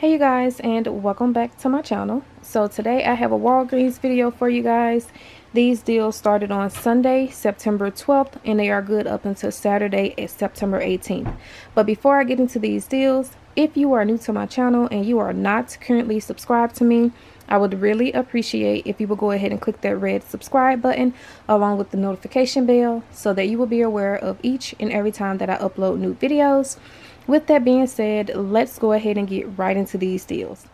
Hey you guys, and welcome back to my channel. So today I have a Walgreens video for you guys. These deals started on Sunday, September 12th, and they are good up until Saturday, September 18th. But before I get into these deals, if you are new to my channel and you are not currently subscribed to me, I would really appreciate if you would go ahead and click that red subscribe button along with the notification bell so that you will be aware of each and every time that I upload new videos. With that being said, let's go ahead and get right into these deals.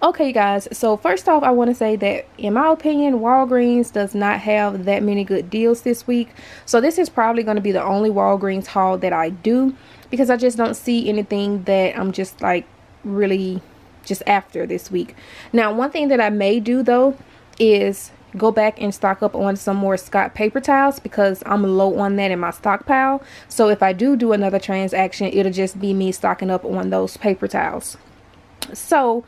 Okay guys, so first off, I want to say that in my opinion, Walgreens does not have that many good deals this week. So this is probably going to be the only Walgreens haul that I do, because I just don't see anything that I'm just like really just after this week. Now, one thing that I may do though is go back and stock up on some more Scott paper towels, because I'm low on that in my stockpile. So if I do another transaction, it'll just be me stocking up on those paper towels. So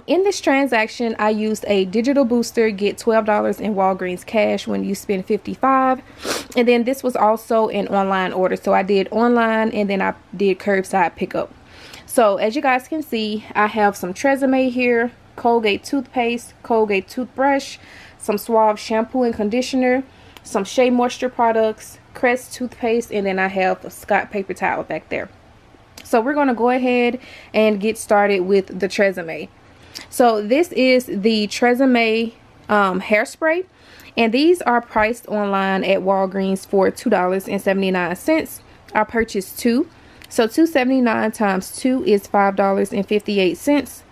in this transaction, I used a digital booster, get $12 in Walgreens cash when you spend $55. And then this was also an online order. So I did online and then I did curbside pickup. So as you guys can see, I have some Tresemme here, Colgate toothpaste, Colgate toothbrush, some Suave shampoo and conditioner, some Shea moisture products, Crest toothpaste, and then I have a Scott paper towel back there. So we're going to go ahead and get started with the Tresemme. So this is the Tresemme hairspray, and these are priced online at Walgreens for $2.79. I purchased two, so $2.79 times 2 is $5.58.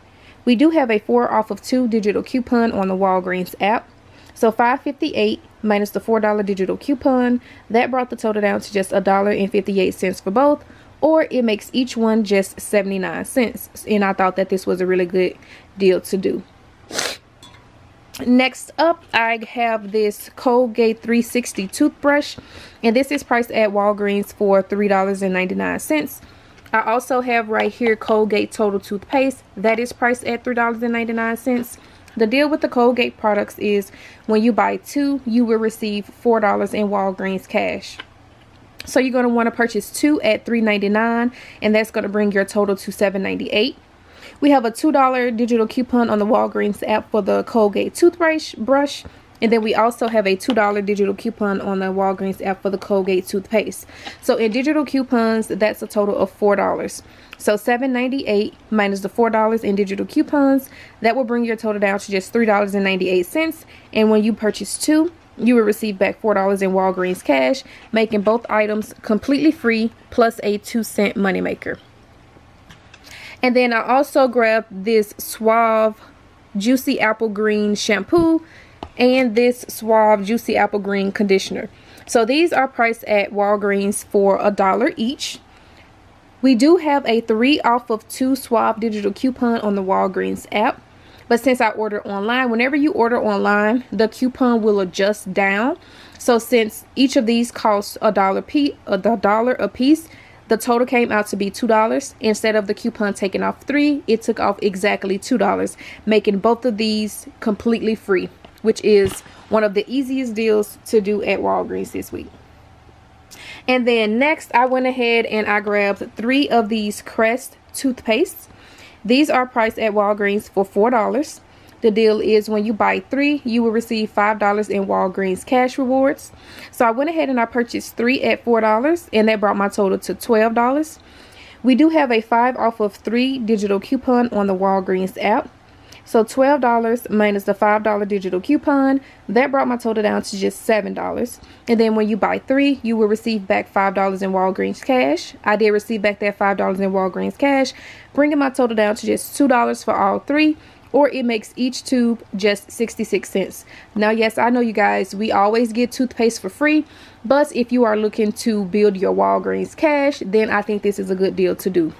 We do have a 4 off of 2 digital coupon on the Walgreens app. So $5.58 minus the $4 digital coupon, that brought the total down to just $1.58 for both, or it makes each one just 79 cents. And I thought that this was a really good deal to do. Next up, I have this Colgate 360 toothbrush, and this is priced at Walgreens for $3.99. I also have right here Colgate Total Toothpaste, that is priced at $3.99. The deal with the Colgate products is when you buy 2, you will receive $4 in Walgreens cash. So you're going to want to purchase 2 at $3.99, and that's going to bring your total to $7.98. We have a $2 digital coupon on the Walgreens app for the Colgate toothbrush, and then we also have a $2 digital coupon on the Walgreens app for the Colgate toothpaste. So in digital coupons, that's a total of $4. So $7.98 minus the $4 in digital coupons, that will bring your total down to just $3.98. And when you purchase 2, you will receive back $4 in Walgreens cash, making both items completely free plus a 2-cent moneymaker. And then I also grabbed this Suave Juicy Apple Green shampoo and this Suave Juicy Apple Green conditioner. So these are priced at Walgreens for $1 each. We do have a 3 off of 2 Suave digital coupon on the Walgreens app. But since I order online, whenever you order online, the coupon will adjust down. So since each of these costs $1 a piece, the total came out to be $2. Instead of the coupon taking off 3, it took off exactly $2, making both of these completely free, which is one of the easiest deals to do at Walgreens this week. And then next, I went ahead and I grabbed 3 of these Crest toothpastes. These are priced at Walgreens for $4. The deal is when you buy 3, you will receive $5 in Walgreens cash rewards. So I went ahead and I purchased 3 at $4, and that brought my total to $12. We do have a 5 off of 3 digital coupon on the Walgreens app. So $12 minus the $5 digital coupon, that brought my total down to just $7. And then when you buy 3, you will receive back $5 in Walgreens cash. I did receive back that $5 in Walgreens cash, bringing my total down to just $2 for all 3, or it makes each tube just 66 cents. Now, yes, I know you guys, we always get toothpaste for free, but if you are looking to build your Walgreens cash, then I think this is a good deal to do.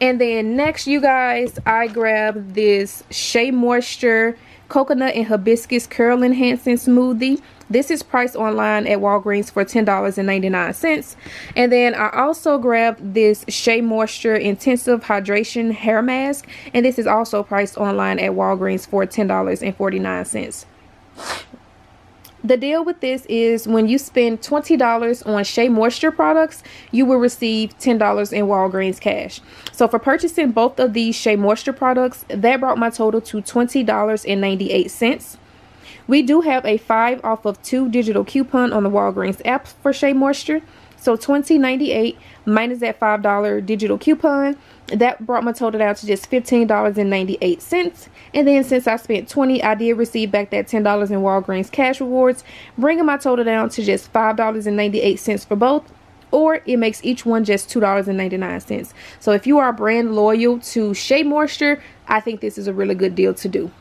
And then next, you guys, I grabbed this Shea Moisture Coconut and Hibiscus Curl Enhancing Smoothie. This is priced online at Walgreens for $10.99. And then I also grabbed this Shea Moisture Intensive Hydration Hair Mask. And this is also priced online at Walgreens for $10.49. The deal with this is when you spend $20 on Shea Moisture products, you will receive $10 in Walgreens cash. So for purchasing both of these Shea Moisture products, that brought my total to $20.98. We do have a 5 off of 2 digital coupon on the Walgreens app for Shea Moisture. So $20.98 minus that $5 digital coupon, that brought my total down to just $15.98. And then since I spent $20, I did receive back that $10 in Walgreens cash rewards, bringing my total down to just $5.98 for both, or it makes each one just $2.99. So if you are brand loyal to Shea Moisture, I think this is a really good deal to do.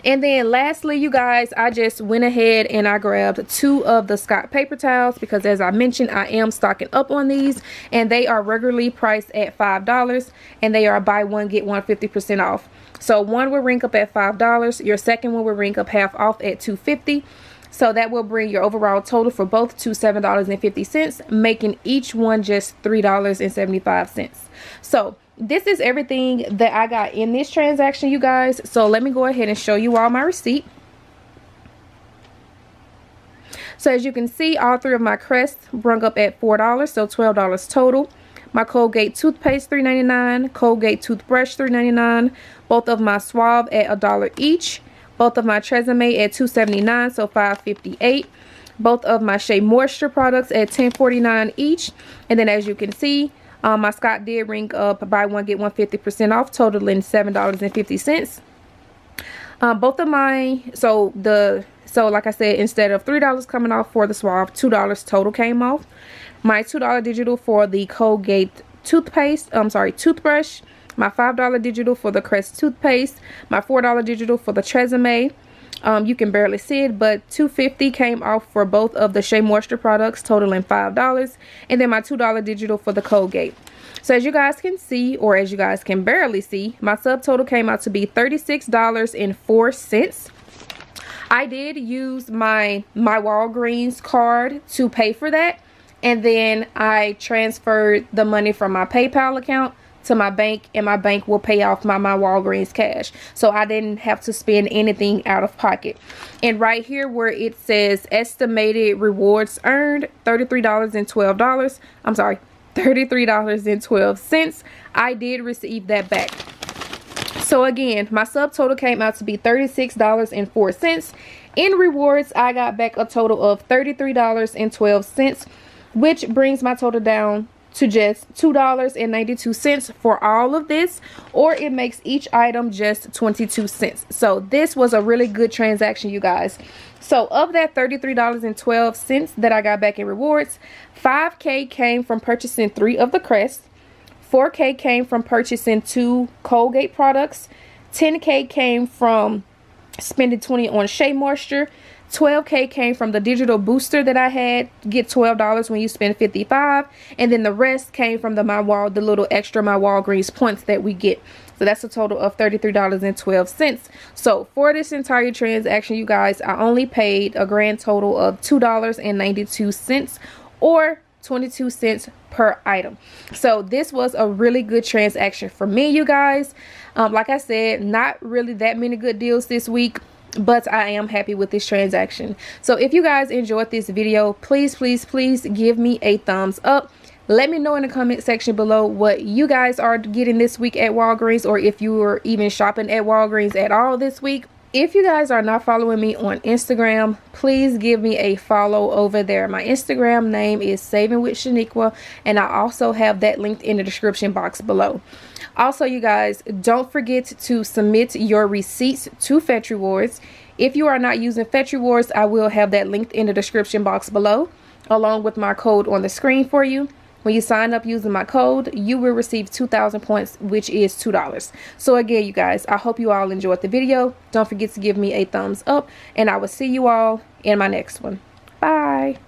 And then lastly, you guys, I just went ahead and I grabbed 2 of the Scott paper towels because, as I mentioned, I am stocking up on these, and they are regularly priced at $5, and they are buy one get one 50% off. So one will rank up at $5, your second one will rank up half off at $2.50. So that will bring your overall total for both to $7.50, making each one just $3.75. So this is everything that I got in this transaction, you guys. So let me go ahead and show you all my receipt. So as you can see, all 3 of my Crest brung up at $4, so $12 total. My Colgate toothpaste $3.99, Colgate toothbrush $3.99, both of my Suave at $1 each, both of my Tresemme at $2.79, so $5.58. Both of my Shea Moisture products at $10.49 each. And then as you can see, my Scott did ring up buy one get one 50% off, totaling $7.50. Both of my, so like I said, instead of $3 coming off for the Suave, $2 total came off. My $2 digital for the Colgate toothpaste, toothbrush, my $5 digital for the Crest toothpaste, my $4 digital for the Tresemme. You can barely see it, but $2.50 came off for both of the Shea Moisture products, totaling $5, and then my $2 digital for the Colgate. So as you guys can see, or as you guys can barely see, my subtotal came out to be $36.04. I did use my Walgreens card to pay for that, and then I transferred the money from my PayPal account to my bank, and my bank will pay off my Walgreens cash, so I didn't have to spend anything out of pocket. And right here where it says estimated rewards earned, $33.12, I'm sorry, $33.12, I did receive that back. So again, my subtotal came out to be $36.04. In rewards, I got back a total of $33.12, which brings my total down to just $2.92 for all of this, or it makes each item just 22 cents. So this was a really good transaction, you guys. So of that $33.12 that I got back in rewards, $5K came from purchasing 3 of the Crest, $4K came from purchasing 2 Colgate products, $10K came from spending $20 on Shea Moisture, $12K came from the digital booster that I had, get $12 when you spend $55, and then the rest came from the little extra my Walgreens points that we get. So that's a total of $33.12. So for this entire transaction, you guys, I only paid a grand total of $2.92, or 22 cents per item. So this was a really good transaction for me, you guys. Like I said, not really that many good deals this week, but I am happy with this transaction. So if you guys enjoyed this video, please give me a thumbs up. Let me know in the comment section below what you guys are getting this week at Walgreens, or if you were even shopping at Walgreens at all this week. If you guys are not following me on Instagram, please give me a follow over there. My Instagram name is Saving with Shaniqua, and I also have that linked in the description box below. Also, you guys, don't forget to submit your receipts to Fetch Rewards. If you are not using Fetch Rewards, I will have that linked in the description box below, along with my code on the screen for you. When you sign up using my code, you will receive 2,000 points, which is $2. So again, you guys, I hope you all enjoyed the video. Don't forget to give me a thumbs up, and I will see you all in my next one. Bye.